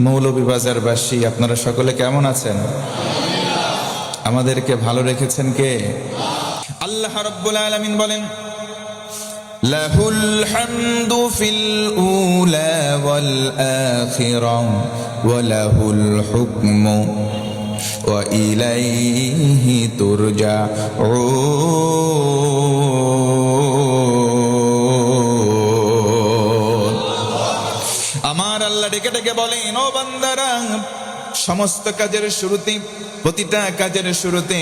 মৌলভীবাজারবাসী, আপনারা সকলে কেমন আছেন? আমাদেরকে ভালো রেখেছেন কে? আল্লাহ রাব্বুল আলামিন বলেন, লাহুল হামদু ফিল উলা ওয়াল আখিরাহ ওয়া লাহুল হুকমু ওয়া ইলাইহি তুরজাউন। আমার আল্লাহ ডেকে ডেকে বলেন, ও বান্দারা, সমস্ত কাজের শুরুতে, প্রতিটা কাজের শুরুতে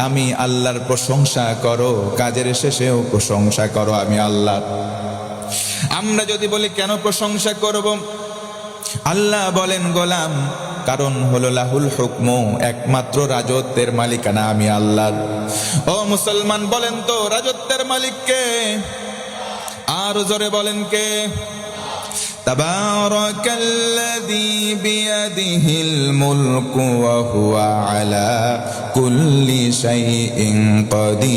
আমি আল্লাহর প্রশংসা করো, কাজের শেষেও প্রশংসা করো আমি আল্লাহ। আমরা যদি বলি কেন প্রশংসা করব, আল্লাহ বলেন, গোলাম, কারণ হলো লাহুল হুকমু, একমাত্র রাজত্বের মালিকানা আমি আল্লাহ। ও মুসলমান, বলেন তো রাজত্বের মালিক কে? আর জোরে বলেন কে? তাবারাকাল্লাযী বিয়াদিহিল মুলকু ওয়া হুয়া আলা কুল্লি শাইইন কাদির।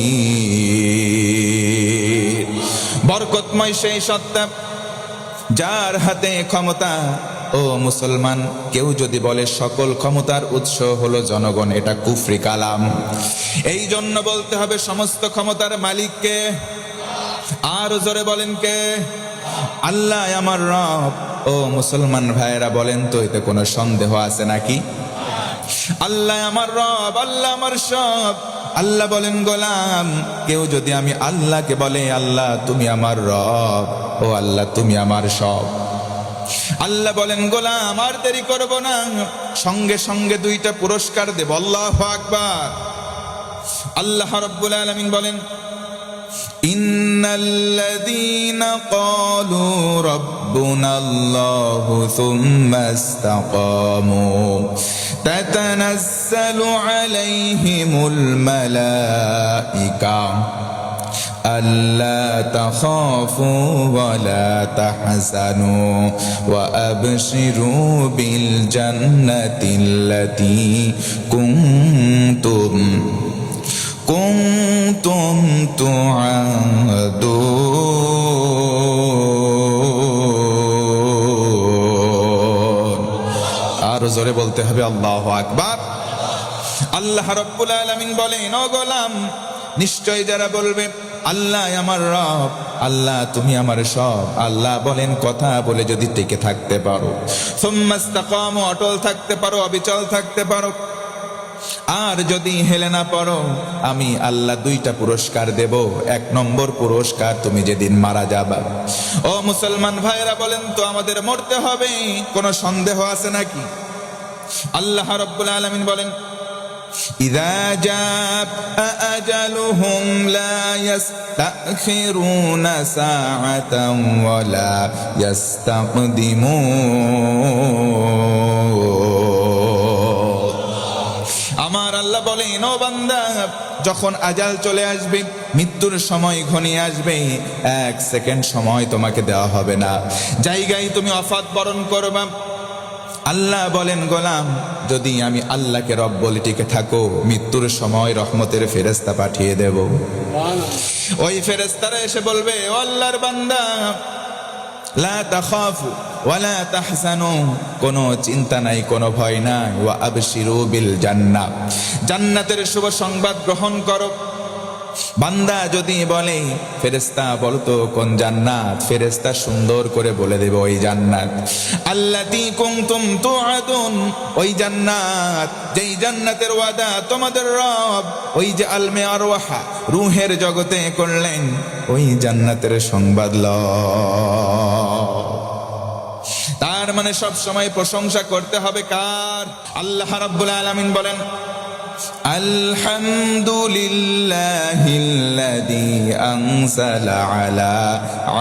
বরকতময় সেই সত্তা যার হাতে ক্ষমতা। ও মুসলমান, কেউ যদি বলে সকল ক্ষমতার উৎস হলো জনগণ, এটা কুফরি কালাম। এই জন্য বলতে হবে সমস্ত ক্ষমতার মালিককে। আর জোরে বলেন কে? আল্লাহ আমার রব। ও মুসলমান ভাইয়েরা, বলেন তো এতে কোনো সন্দেহ আছে নাকি? আল্লাহ আমার রব, আল্লাহ আমার সব। আল্লাহ বলেন, গোলাম, কেউ যদি আমি আল্লাহকে বলে, আল্লাহ তুমি আমার রব, ও আল্লাহ তুমি আমার সব। আল্লাহ বলেন, গোলাম আর দেরি করব না, সঙ্গে সঙ্গে দুইটা পুরস্কার দেব। আল্লাহু আকবার। আল্লাহ রাব্বুল আলামিন বলেন, ইন্নাল্লাযীনা ক্বালু রাব্বুনাল্লাহু সুম্মা ইসতাকামু তাতানাজ্জালু আলাইহিমুল মালাইকা আল্লা তাখাফু ওয়া লা তাহজানু ওয়া আবশিরু বিল জান্নাতিল্লাতী কুনতুম তুআদুন। আর জোরে বলতে হবে আল্লাহু আকবার। আল্লাহ রাব্বুল আলামিন বলেন, ও গোলাম, নিশ্চয় যারা বলবে আল্লাহ আমার রব, আল্লাহ তুমি আমার সব, আল্লাহ বলেন কথা বলে যদি টিকে থাকতে পারো, সুম্মা ইসতাকামু, অটল থাকতে পারো, অবিচল থাকতে পারো, আর যদি হেলে না পড়ো, আমি আল্লাহ দুইটা পুরস্কার দেব। এক নম্বর পুরস্কার, তুমি যেদিন মারা যাবা। ও মুসলমান ভাইরা, বলেন তো আমাদের মরতে হবে, কোনো সন্দেহ আছে নাকি? আল্লাহ রাব্বুল আলামিন বলেন, ইযা জাআ আজালুহুম লা ইস্তাখিরুনা সাআতান ওয়া লা ইস্তাকদিমুন। আমার আল্লাহ বলেন, ও বান্দা, যখন আজাল চলে আসবে, মৃত্যুর সময় ঘনিয়ে আসবে, এক সেকেন্ড সময় তোমাকে দেওয়া হবে না, জায়গায় তুমি ওয়াফাত বরণ করবা। আল্লাহ বলেন, গোলাম, যদি আমি আল্লাহকে রব বলে টিকে থাকো, মৃত্যুর সময় রহমতের ফেরেশতা পাঠিয়ে দেব। ওই ফেরেশতারা এসে বলবে, ও আল্লাহর বান্দা, লা তাখাফু ওয়া লা তাহজানু, কোনো চিন্তা নাই, কোনো ভয় নাই, ওয়া আবশিরু বিল জান্নাহ, জান্নাতের শুভ সংবাদ গ্রহণ করো। বান্দা যদি বলে, ফেরেশতা বলতো কোন জান্নাত, ফেরেশতা সুন্দর করে বলে দেবে ওই জান্নাত আল্লাতী কুনতুম তুআদুন, ওই জান্নাত যেই জান্নাতের ওয়াদা তোমাদের রব ওই যে আলমে আরওয়াহা, রূহের জগতে করলেন, ওই জান্নাতের সংবাদ লও। তার মানে সব সময় প্রশংসা করতে হবে কার? আল্লাহ রাব্বুল আলামিন বলেন, আলহামদুলিল্লাহিল্লাযী আনজালা আলা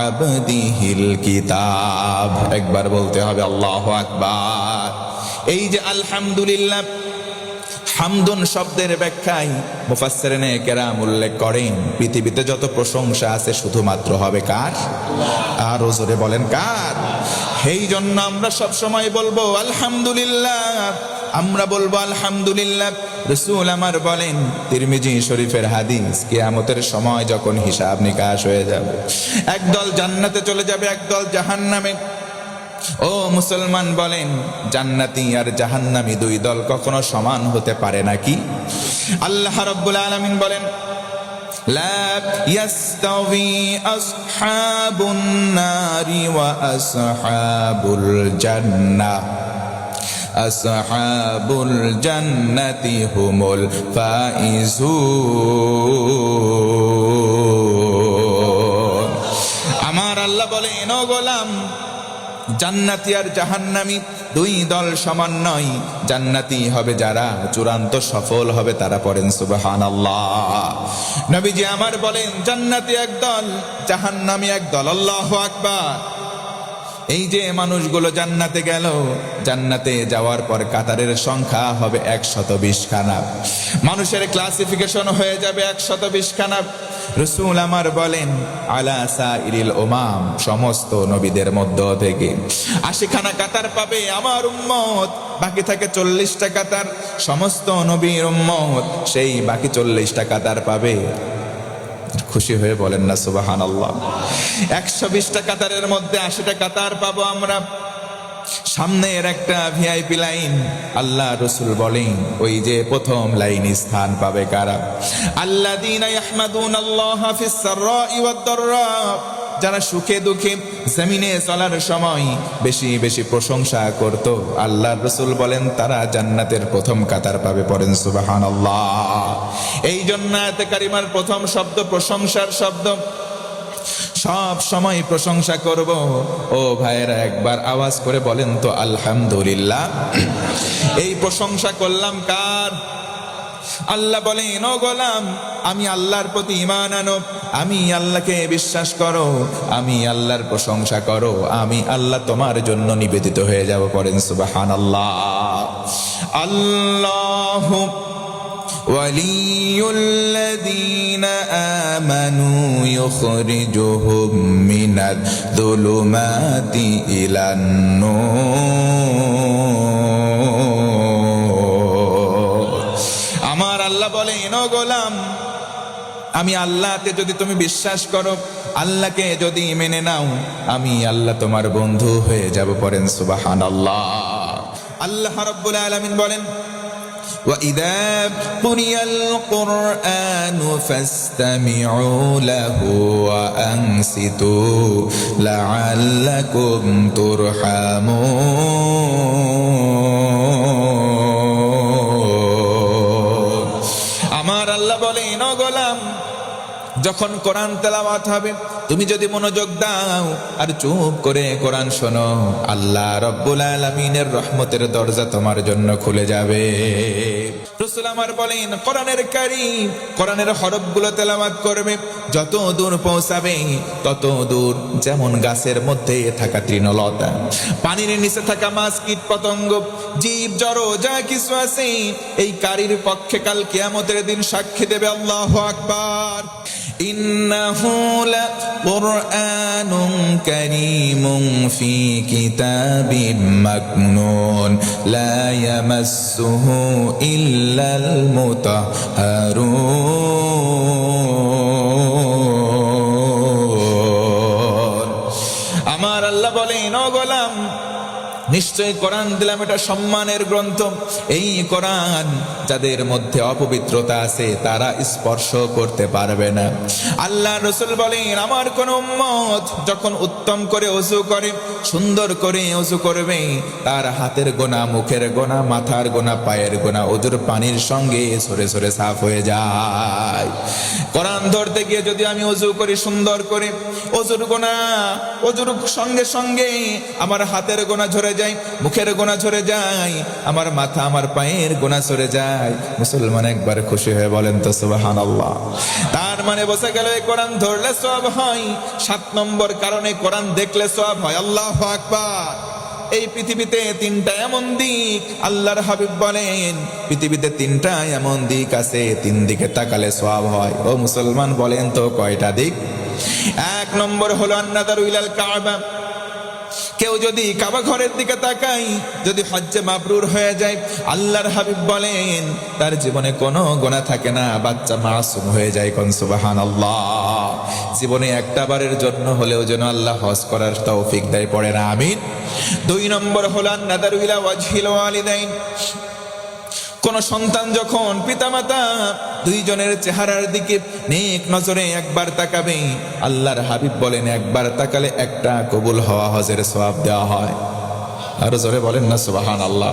আবদিহিল কিতাব। একবার বলতে হবে আল্লাহু আকবার। এই যে আলহামদুলিল্লাহ, হামদুন শব্দের ব্যাখ্যায় মুফাসসিরিনে কেরাম উল্লেখ করেন, পৃথিবীতে যত প্রশংসা আছে শুধুমাত্র হবে কার? আর জোরে বলেন কার? এই জন্য আমরা সব সময় বলবো আলহামদুলিল্লাহ। আমরা বলবো আলহামদুলিল্লাহ। রাসূল আমার বলেন, তিরমিজি শরীফের হাদিস, কিয়ামতের সময় যখন হিসাব নিকাশ হয়ে যাবে, একদল জান্নাতে চলে যাবে, একদল জাহান্নামে। ও মুসলমান বলেন, জান্নাতি আর জাহান্নামী দুই দল কখনো সমান হতে পারে নাকি? আল্লাহ রাব্বুল আলামিন বলেন, লা ইয়াস্তাওয়ি আসহাবুন নারি ওয়া আসহাবুল জান্নাহ, আসহাবুল জান্নাতি হুমুল ফাইজুন। আমার আল্লাহ বলেন, ও গোলাম, জান্নাতি আর জাহান্নামী দুই দল সমান নয়। জান্নাতি হবে যারা চূড়ান্ত সফল হবে, তারা পড়েন সুবহানাল্লাহ। নবীজি আমার বলেন, জান্নাতি একদল, জাহান্নামী একদল। আল্লাহু আকবার। এই যে মানুষগুলো জান্নাতে গেল, জান্নাতে যাওয়ার পর কাতারের সংখ্যা হবে 120 খানা। মানুষের ক্লাসিফিকেশন হয়ে যাবে 120 খানা। রাসূল আমার বলেন, আলা সাইরিল উমাম, সমস্ত নবীদের মধ্য থেকে 80 খানা কাতার পাবে আমার উম্মত। বাকি থাকে 40টা কাতার। সমস্ত নবীর উম্মত সেই বাকি 40টা কাতার পাবে। খুশি হয়ে বলেন না সুবহানাল্লাহ। 120টা কাতারের মধ্যে 80টা কাতার পাবো আমরা। সামনের একটা ভিআইপি লাইন, আল্লাহ রাসূল বলেন, ওই যে প্রথম লাইনে স্থান পাবে কারা? আল্লাযীনা ইয়াহমাদুনাল্লাহা ফিস সাররাই ওয়াদ দাররা, যারা সুখে দুঃখে জমিনে চলার সময় বেশি বেশি প্রশংসা করত। আল্লাহ রাসূল বলেন, তারা জান্নাতের প্রথম কাতার পাবে। পড়েন সুবহানাল্লাহ। এই জন্য আয়াতে কারিমার প্রথম শব্দ প্রশংসার শব্দ। সব সময় প্রশংসা করব। ও ভাইয়েরা, একবার আওয়াজ করে বলেন তো আলহামদুলিল্লাহ। এই প্রশংসা করলাম কার? আল্লাহ বলেন, ও গোলাম, আমি আল্লাহর প্রতি ঈমান আনো, আমি আল্লাহকে বিশ্বাস করো, আমি আল্লাহর প্রশংসা করো, আমি আল্লাহ তোমার জন্য নিবেদিত হয়ে যাব। পড়েন সুবহানাল্লাহ। আল্লাহু ওয়ালিয়ুল্লাযীনা আমানু ইউখরিজুহুম মিনায-যুলুমাতি ইলান-নূর। আমার আল্লাহ বলেন, ও গোলাম, আমি আল্লাহতে যদি তুমি বিশ্বাস করো, আল্লাহকে যদি মেনে নাও, আমি আল্লাহ তোমার বন্ধু হয়ে যাব। পড়েন সুবহানাল্লাহ। আল্লাহ রাব্বুল আলামিন বলেন, وَإِذَا قُرِئَ الْقُرْآنُ فَاسْتَمِعُوا لَهُ وَأَنصِتُوا لَعَلَّكُمْ تُرْحَمُونَ। আমার আল্লাহ বলেন, ও গোলাম, যখন কোরআন তেলাওয়াত হবে, তুমি যদি মনোযোগ দাও আর চুপ করে কোরআন শোনো, আল্লাহ রাব্বুল আলামিনের রহমতের দরজা তোমার জন্য খুলে যাবে। রাসূল আমার বলেন, কোরআনের কারীম, কোরআনের হরফগুলো তেলাওয়াত করবে, যত দূর পৌঁছাবে তত দূর যেমন গাছের মধ্যে থাকা তৃণলতা, পানির নিচে থাকা মাছ, কীট পতঙ্গ, জীব জড় যা কিছু আছে, এই কারীর পক্ষে কাল কিয়ামতের দিন সাক্ষী দেবে। আল্লাহু আকবার। ইন্নাহু লাকুরআনুন কারীমুন ফি কিতাবিম মাকনুন লা ইয়ামাসসুহু ইল্লাল মুতাহহারুন। আমার আল্লাহ বলেন, ও গোলাম, নিশ্চয় কোরআন দিলাম এটা সম্মানের গ্রন্থ। এই কোরআন যাদের মধ্যে অপবিত্রতা আছে তারা স্পর্শ করতে পারবে না। আল্লাহ রাসূল বলেন, আমার কোন উম্মত যখন উত্তম করে ওযু করে, সুন্দর করে ওযু করবে, তার হাতের গোনা, মুখের গোনা, মাথার গোনা, পায়ের গোনা ওযুর পানির সঙ্গে সরে সরে সাফ হয়ে যায়। কোরআন ধরতে গিয়ে যদি আমি ওযু করি সুন্দর করে, ওযুর গোনা, ওযুর সঙ্গে সঙ্গে আমার হাতের গোনা ঝরে যায়, মুখের গোনা ঝরে যায়, আমার মাথা, আমার পায়ের গোনা সরে যায়। মুসলমান একবার খুশি হয়ে বলেন তো সুবহানাল্লাহ। তার মানে বোঝা গেল, এই কোরআন ধরলে সওয়াব হয়। 7 নম্বর কারণে কোরআন দেখলে সওয়াব হয়। আল্লাহু আকবার। এই পৃথিবীতে 3টা এমন দিক, আল্লাহর হাবিব বলেন, পৃথিবীতে 3টা এমন দিক আছে, 3 দিকে তাকালে সওয়াব হয়। ও মুসলমান বলেন তো কয়টা দিক? 1 নম্বর হলো আন-নাযারু ইলাল কাবা, কেউ যদি কাবা ঘরের দিকে তাকাই, যদি হজ্জে মাবরুর হয়ে যায়, আল্লাহর হাবিব বলেন তার জীবনে কোনো গুনাহ থাকে না, বাচ্চা মাসুম হয়ে যায়। কোন সুবহানাল্লাহ। জীবনে একটা বারের জন্য হলেও যেন আল্লাহ হজ করার তৌফিক দেয়, পড়ে না আমিন। 2 নম্বর হলো নাদারু ইলা ওয়াজহিল ওয়ালিদাইন। কোন সন্তান যখন পিতামাতা দুইজনের চেহারার দিকে নেক নজরে একবার তাকাবে, আল্লাহর হাবিব বলেন একবার তাকালে একটা কবুল হওয়া হজের সওয়াব দেওয়া হয়। আরো জোরে বলেন না সুবহানাল্লাহ।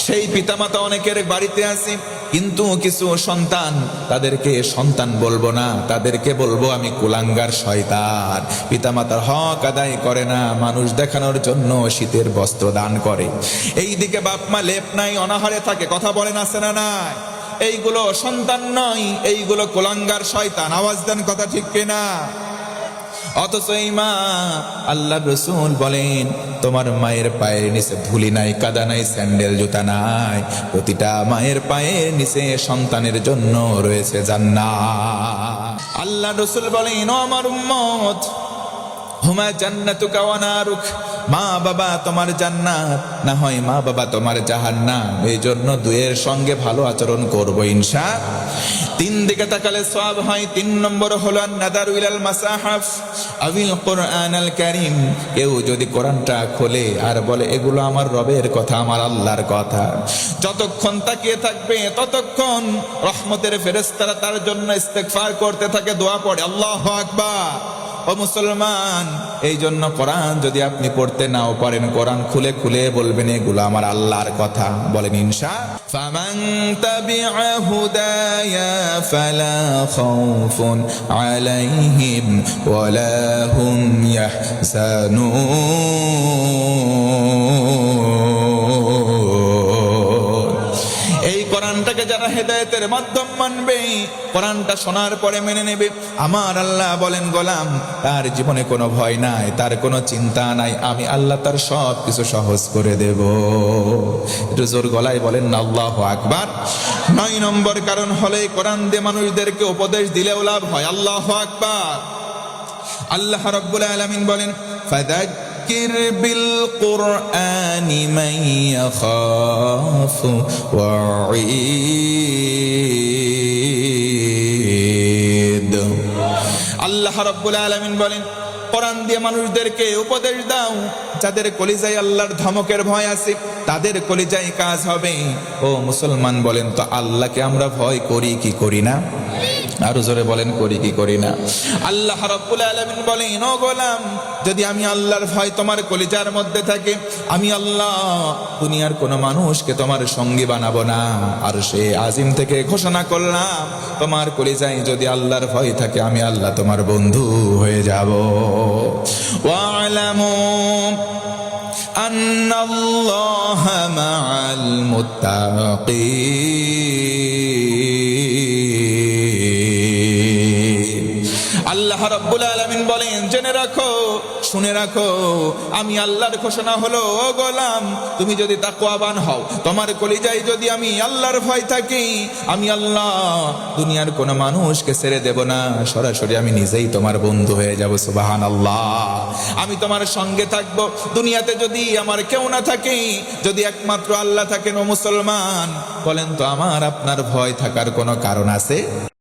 সেই পিতামাতা অনেকের বাড়িতে আছে, কিন্তু কিছু সন্তান, তাদেরকে সন্তান বলবো না, তাদেরকে বলবো আমি কুলাঙ্গার শয়তান। পিতামাতার হক আদায় করে না, মানুষ দেখানোর জন্য শীতের বস্ত্র দান করে। এই দিকে বাপ মা লেপ নাই, অনাহারে থাকে, কথা বলেন আছে না নাই? এইগুলো সন্তান নয়, এইগুলো কুলাঙ্গার শয়তান। আওয়াজ দেন, কথা ঠিক কিনা? অথচ এই মা, আল্লাহ রসুল বলেন তোমার মায়ের পায়ের নিচে ধুলি নাই, কাদা নাই, স্যান্ডেল জুতা নাই। প্রতিটা মায়ের পায়ের নিচে সন্তানের জন্য রয়েছে জান্নাত। আল্লাহ রসুল বলেন ও আমার উম্মত, হুমা জান্নাতুকা ওয়া নারুক। মা বাবা তোমার জান্নাত, না হয় মা বাবা তোমার জাহান্নাম। এই জন্য দুয়ের সঙ্গে ভালো আচরণ করবো ইনশাআল্লাহ। 3 দিকে তাকালে সওয়াব হয়। 3 নম্বর হলো নাদারু ইলাল মাসাহাফ আবিল কুরআনাল কারীম। কেউ যদি কোরআনটা খোলে আর বলে এগুলো আমার রবের কথা, আমার আল্লাহর কথা, যতক্ষণ তাকিয়ে থাকবে ততক্ষণ রহমতের ফেরেশতারা তার জন্য ইস্তেগফার করতে থাকে, দোয়া পড়ে। আল্লাহু আকবার। ও মুসলমান, এই জন্য কোরআন যদি আপনি পড়তে নাও পারেন, কোরআন খুলে খুলে বলবেন এগুলো আমার আল্লাহর কথা, বলেন ইনশাআল্লাহ। ফামান তাবিআ হুদায়া ফালা খাউফুন আলাইহিম ওয়ালা হুম ইয়াহজানুন। এই কোরআনটাকে যারা হেদায়েতের মাধ্যম মানবে, কোরআনটা শোনার পরে মেনে নেবে, আমার আল্লাহ বলেন গোলাম তার জীবনে কোনো ভয় নাই, তার কোনো চিন্তা নাই, আমি আল্লাহ তার সব কিছু সহজ করে দেব। একটু জোর গলায় বলেন না আল্লাহু আকবার। 9 নম্বর কারণ হলে কোরআন দিয়ে মানুষদেরকে উপদেশ দিলেও লাভ হয়। আল্লাহু আকবার। আল্লাহ রাব্বুল আলামিন বলেন ফাযাক্কির বিল কুরআনি মান ইয়াখাফু ওয়াঈদ। আল্লাহ রাব্বুল আলামিন বলেন কোরআন দিয়ে মানুষদেরকে উপদেশ দাও, যাদের কলিজায় আল্লাহর ধমকের ভয় আছে তাদের কলিজায় কাজ হবে। ও মুসলমান বলেন তো আল্লাহকে আমরা ভয় করি কি করি না? আরো জোরে বলেন, করি কি করি না? আল্লাহ রাব্বুল আলামিন বলেন ও গোলাম, যদি আমি আল্লাহর ভয় তোমার কলিজার মধ্যে থাকে, আমি আল্লাহ দুনিয়ার কোনো মানুষকে তোমার সঙ্গী বানাবো না। আর সে আজিম থেকে ঘোষণা করলাম তোমার কলিজায় যদি আল্লাহর ভয় থাকে, আমি আল্লাহ তোমার বন্ধু হয়ে যাব। ওয়া'লামু আন্নাল্লাহা মা'আল মুত্তাকিন। আল্লাহ রাব্বুল আলামিন বলেন জেনে রাখো, শুনে রাখো, আমি আল্লাহর ঘোষণা হলো ও গোলাম তুমি যদি তাকওয়াবান হও, তোমার কলিজায় যদি আমি আল্লাহর ভয় থাকি, আমি আল্লাহ দুনিয়ার কোনো মানুষকে ছেড়ে দেব না, সরাসরি আমি নিজেই তোমার বন্ধু হয়ে যাব। সুবহানাল্লাহ। আমি তোমার সঙ্গে থাকব। দুনিয়াতে যদি আমার কেউ না থাকে, যদি একমাত্র আল্লাহ থাকেন, ও মুসলমান বলেন তো আমার আপনার ভয় থাকার কোনো কারণ আছে?